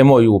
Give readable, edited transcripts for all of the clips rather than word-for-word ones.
MOU।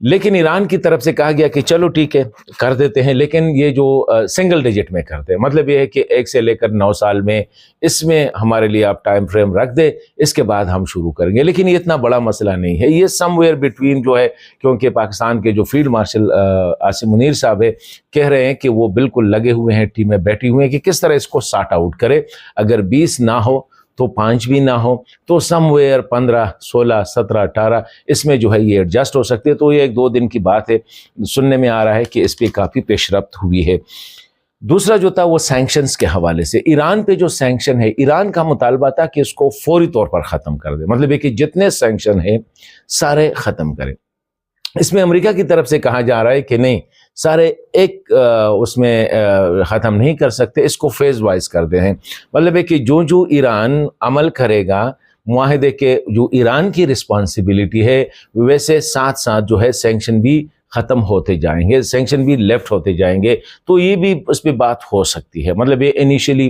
لیکن ایران کی طرف سے کہا گیا کہ چلو ٹھیک ہے کر دیتے ہیں، لیکن یہ جو سنگل ڈیجٹ میں کرتے ہیں، مطلب یہ ہے کہ 1 سے لے کر 9 سال میں اس میں ہمارے لیے آپ ٹائم فریم رکھ دیں، اس کے بعد ہم شروع کریں گے۔ لیکن یہ اتنا بڑا مسئلہ نہیں ہے، یہ سم ویئر بٹوین جو ہے، کیونکہ پاکستان کے جو فیلڈ مارشل عاصم منیر صاحب ہے کہہ رہے ہیں کہ وہ بالکل لگے ہوئے ہیں، ٹیمیں بیٹھی ہوئے ہیں کہ کس طرح اس کو سارٹ آؤٹ کرے، اگر 20 نہ ہو تو 5 بھی نہ ہو تو سم ویئر 15 16 17 18 اس میں جو ہے یہ ایڈجسٹ ہو سکتے۔ تو یہ 1-2 دن کی بات ہے، سننے میں آ رہا ہے کہ اس پہ کافی پیش رفت ہوئی ہے۔ دوسرا جو تھا وہ سینکشنز کے حوالے سے، ایران پہ جو سینکشن ہے، ایران کا مطالبہ تھا کہ اس کو فوری طور پر ختم کر دے، مطلب ہے کہ جتنے سینکشن ہیں سارے ختم کریں۔ اس میں امریکہ کی طرف سے کہا جا رہا ہے کہ نہیں، سارے ایک اس میں ختم نہیں کر سکتے، اس کو فیز وائز کرتے ہیں، مطلب ہے کہ جو ایران عمل کرے گا معاہدے کے، جو ایران کی رسپانسبلٹی ہے، ویسے ساتھ ساتھ جو ہے سینکشن بھی ختم ہوتے جائیں گے، سینکشن بھی لیفٹ ہوتے جائیں گے۔ تو یہ بھی اس پہ بات ہو سکتی ہے، مطلب یہ انیشلی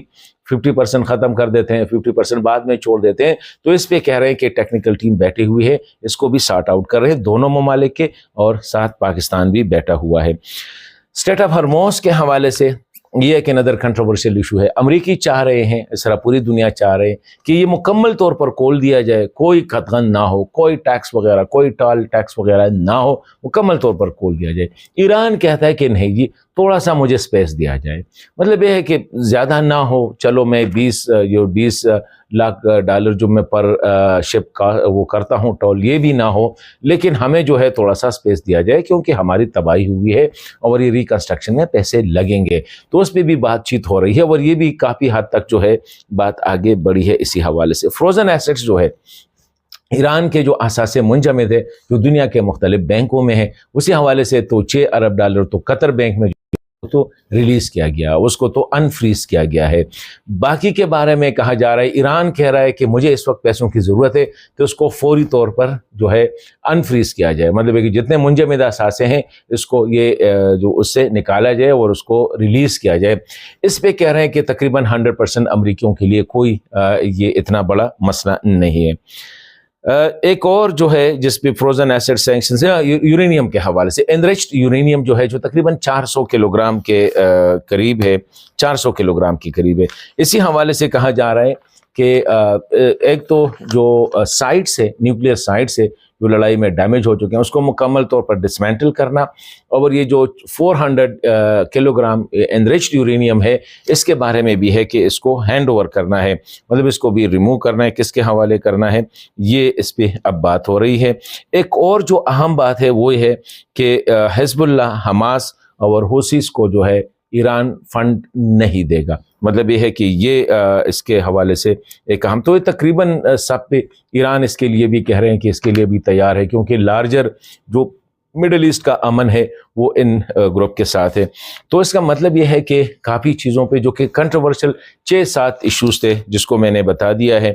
50% ختم کر دیتے ہیں، 50% بعد میں چھوڑ دیتے ہیں۔ تو اس پہ کہہ رہے ہیں کہ ٹیکنیکل ٹیم بیٹھی ہوئی ہے، اس کو بھی سارٹ آؤٹ کر رہے ہیں دونوں ممالک کے، اور ساتھ پاکستان بھی بیٹھا ہوا ہے۔ اسٹریٹ آف ہرموز کے حوالے سے یہ ایک اندر کنٹروورشل ایشو ہے، امریکی چاہ رہے ہیں، اس طرح پوری دنیا چاہ رہے ہیں کہ یہ مکمل طور پر کھول دیا جائے، کوئی قطغن نہ ہو، کوئی ٹیکس وغیرہ، کوئی ٹال ٹیکس وغیرہ نہ ہو، مکمل طور پر کھول دیا جائے۔ ایران کہتا ہے کہ نہیں جی، تھوڑا سا مجھے سپیس دیا جائے، مطلب یہ ہے کہ زیادہ نہ ہو، چلو میں 20 لاکھ ڈالر جو میں پر شپ کا وہ کرتا ہوں ٹول، یہ بھی نہ ہو، لیکن ہمیں جو ہے تھوڑا سا سپیس دیا جائے کیونکہ ہماری تباہی ہوئی ہے اور یہ ریکنسٹرکشن میں پیسے لگیں گے۔ تو اس پہ بھی بات چیت ہو رہی ہے اور یہ بھی کافی حد تک جو ہے بات آگے بڑھی ہے اسی حوالے سے۔ فروزن ایسٹس جو ہے ایران کے جو اثاثے منجمد ہے جو دنیا کے مختلف بینکوں میں ہے، اسی حوالے سے تو 6 ارب ڈالر تو قطر بینک میں تو ریلیز کیا گیا، اس کو تو انفریز کیا گیا ہے۔ باقی کے بارے میں کہا جا رہا ہے، ایران کہہ رہا ہے کہ مجھے اس وقت پیسوں کی ضرورت ہے تو اس کو فوری طور پر جو ہے انفریز کیا جائے، مطلب ہے کہ جتنے منجمد اثاثے ہیں اس کو یہ جو اس سے نکالا جائے اور اس کو ریلیز کیا جائے۔ اس پہ کہہ رہے ہیں کہ تقریباً 100% امریکیوں کے لیے کوئی یہ اتنا بڑا مسئلہ نہیں ہے۔ ایک اور جو ہے جس پہ فروزن ایسڈ سینکشنز ہے، یورینیم کے حوالے سے، انریچڈ یورینیم جو ہے جو تقریباً 400 کلو گرام کے قریب ہے، 400 کلو گرام کے قریب ہے۔ اسی حوالے سے کہا جا رہا ہے کہ ایک تو جو سائٹس ہے، نیوکلیئر سائٹس ہے جو لڑائی میں ڈیمیج ہو چکے ہیں، اس کو مکمل طور پر ڈسمینٹل کرنا، اور یہ جو 400 کلو گرام انریچڈ یورینیم ہے اس کے بارے میں بھی ہے کہ اس کو ہینڈ اوور کرنا ہے، مطلب اس کو بھی ریموو کرنا ہے، کس کے حوالے کرنا ہے، یہ اس پہ اب بات ہو رہی ہے۔ ایک اور جو اہم بات ہے وہ یہ ہے کہ حزب اللہ، حماس اور حوثیز کو جو ہے ایران فنڈ نہیں دے گا، مطلب یہ ہے کہ یہ اس کے حوالے سے ایک اہم، تو یہ تقریباً سب پہ ایران اس کے لیے بھی کہہ رہے ہیں کہ اس کے لیے بھی تیار ہے، کیونکہ لارجر جو مڈل ایسٹ کا امن ہے وہ ان گروپ کے ساتھ ہے۔ تو اس کا مطلب یہ ہے کہ کافی چیزوں پہ جو کہ کنٹروورشل 6-7 ایشوز تھے جس کو میں نے بتا دیا ہے،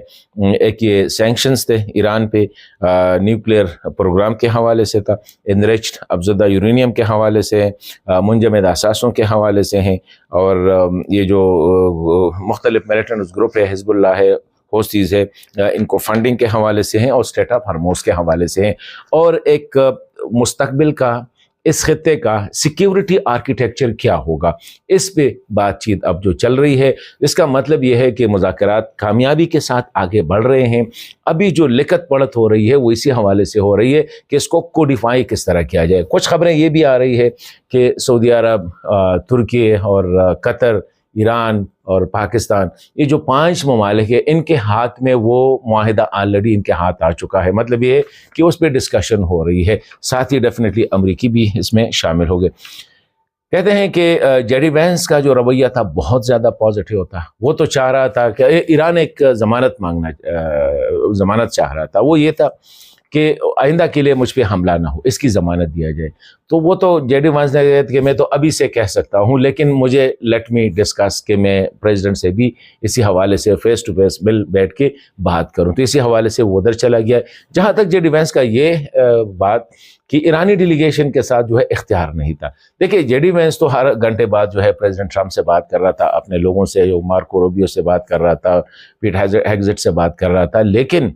ایک یہ سینکشنز تھے ایران پہ، نیوکلیئر پروگرام کے حوالے سے تھا، انریچڈ افزودہ یورینیم کے حوالے سے ہے، منجمد اثاثوں کے حوالے سے ہیں، اور یہ جو مختلف میلیٹنٹ گروپ ہے، حزب اللہ ہے، حوثیز ہے، ان کو فنڈنگ کے حوالے سے ہیں، اور اسٹریٹ آف ہرموز کے حوالے سے ہیں، اور ایک مستقبل کا اس خطے کا سیکیورٹی آرکیٹیکچر کیا ہوگا، اس پہ بات چیت اب جو چل رہی ہے۔ اس کا مطلب یہ ہے کہ مذاکرات کامیابی کے ساتھ آگے بڑھ رہے ہیں۔ ابھی جو لکت پڑت ہو رہی ہے وہ اسی حوالے سے ہو رہی ہے کہ اس کو کوڈیفائی کس طرح کیا جائے۔ کچھ خبریں یہ بھی آ رہی ہے کہ سعودی عرب، ترکی اور قطر، ایران اور پاکستان، یہ جو 5 ممالک ہیں، ان کے ہاتھ میں وہ معاہدہ آلریڈی ان کے ہاتھ آ چکا ہے، مطلب یہ ہے کہ اس پہ ڈسکشن ہو رہی ہے، ساتھ ہی ڈیفینیٹلی امریکی بھی اس میں شامل ہو گئے۔ کہتے ہیں کہ جے ڈی وینس کا جو رویہ تھا بہت زیادہ پازیٹیو تھا، وہ تو چاہ رہا تھا کہ ایران ایک ضمانت چاہ رہا تھا، وہ یہ تھا کہ آئندہ کے لیے مجھ پہ حملہ نہ ہو، اس کی ضمانت دیا جائے۔ تو وہ تو جے ڈی وینس نے کہا کہ میں تو ابھی سے کہہ سکتا ہوں، لیکن مجھے لیٹ می ڈسکس کہ میں پریزیڈنٹ سے بھی اسی حوالے سے فیس ٹو فیس بیٹھ کے بات کروں، تو اسی حوالے سے وہ ادھر چلا گیا۔ جہاں تک جے ڈی وینس کا یہ بات کہ ایرانی ڈیلیگیشن کے ساتھ جو ہے اختیار نہیں تھا، دیکھیں جے ڈی وینس تو ہر گھنٹے بعد جو ہے پریزیڈنٹ ٹرمپ سے بات کر رہا تھا، اپنے لوگوں سے، مارکو روبیو سے بات کر رہا تھا، پیٹ ہیگزٹ سے بات کر رہا تھا، لیکن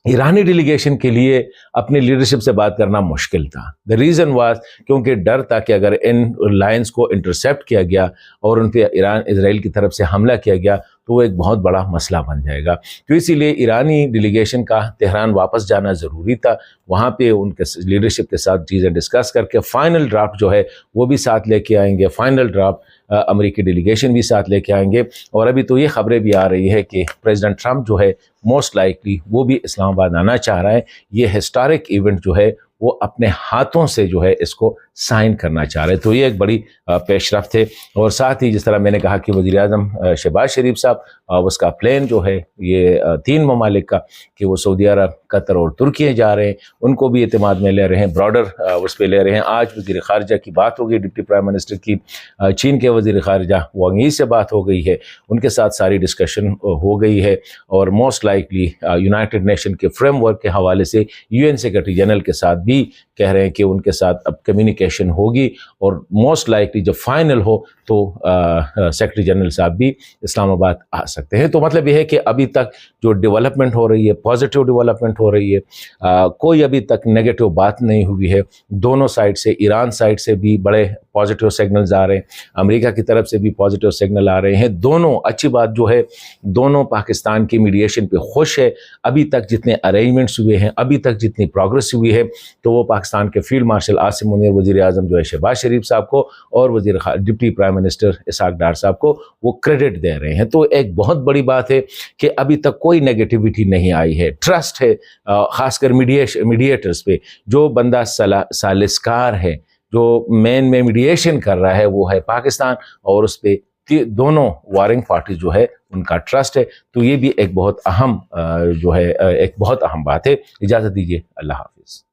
ایرانی ڈیلیگیشن کے لیے اپنی لیڈرشپ سے بات کرنا مشکل تھا. دا ریزن واز کیونکہ ڈر تھا کہ اگر ان لائنز کو انٹرسیپٹ کیا گیا اور ان پہ اسرائیل کی طرف سے حملہ کیا گیا تو وہ ایک بہت بڑا مسئلہ بن جائے گا. تو اسی لیے ایرانی ڈیلیگیشن کا تہران واپس جانا ضروری تھا. وہاں پہ ان کے لیڈرشپ کے ساتھ چیزیں ڈسکس کر کے فائنل ڈرافٹ جو ہے وہ بھی ساتھ لے کے آئیں گے. فائنل ڈرافٹ امریکی ڈیلیگیشن بھی ساتھ لے کے آئیں گے. اور ابھی تو یہ خبریں بھی آ رہی ہے کہ پریزیڈنٹ ٹرمپ جو ہے موسٹ لائکلی وہ بھی اسلام آباد آنا چاہ رہا ہے. یہ ہسٹورک ایونٹ جو ہے وہ اپنے ہاتھوں سے جو ہے اس کو سائن کرنا چاہ رہے ہیں. تو یہ ایک بڑی پیش رفت ہے. اور ساتھ ہی جس طرح میں نے کہا کہ وزیر اعظم شہباز شریف صاحب اس کا پلان جو ہے یہ 3 ممالک کا کہ وہ سعودی عرب، قطر اور ترکی جا رہے ہیں، ان کو بھی اعتماد میں لے رہے ہیں، براڈر اس پہ لے رہے ہیں. آج وزیر خارجہ کی بات ہو گئی، ڈپٹی پرائم منسٹر کی، چین کے وزیر خارجہ وانگ ای سے بات ہو گئی ہے، ان کے ساتھ ساری ڈسکشن ہو گئی ہے. اور موسٹ لائکلی یونائٹڈ نیشن کے فریم ورک کے حوالے سے UN سیکرٹری جنرل کے ساتھ بھی کہہ رہے ہیں کہ ان کے ساتھ اب کمیونیکیشن ہوگی اور موسٹ لائکلی جب فائنل ہو تو سیکرٹری جنرل صاحب بھی اسلام آباد آ سکتے ہیں. تو مطلب یہ ہے کہ ابھی تک جو ڈیولپمنٹ ہو رہی ہے، پازیٹیو ڈیولپمنٹ ہو رہی ہے، کوئی ابھی تک نیگیٹو بات نہیں ہوئی ہے. دونوں سائڈ سے، ایران سائڈ سے بھی بڑے پازیٹیو سگنلز آ رہے ہیں، امریکہ کی طرف سے بھی پازیٹیو سگنل آ رہے ہیں. دونوں اچھی بات جو ہے، دونوں پاکستان کی میڈیشن پہ خوش ہے. ابھی تک جتنے ارینجمنٹس ہوئے ہیں، ابھی تک جتنی پروگرس ہوئی ہے، تو وہ پاکستان کے فیلڈ مارشل عاصم منیر، وزیر اعظم جو ہے شہباز شریف صاحب کو، اور deputy prime minister Ishaq Dar صاحب کو وہ کریڈٹ دے رہے ہیں. تو ایک بہت بڑی بات ہے کہ ابھی تک کوئی نیگیٹیوٹی نہیں آئی ہے. ٹرسٹ ہے خاص کر میڈیٹرز پہ. جو بندہ سالسکار ہے، جو مین میں میڈیشن کر رہا ہے، وہ ہے پاکستان، اور اس پہ دونوں وارنگ پارٹی جو ہے ان کا ٹرسٹ ہے. تو یہ بھی ایک بہت اہم جو ہے ایک بہت اہم بات ہے. اجازت دیجیے، اللہ حافظ.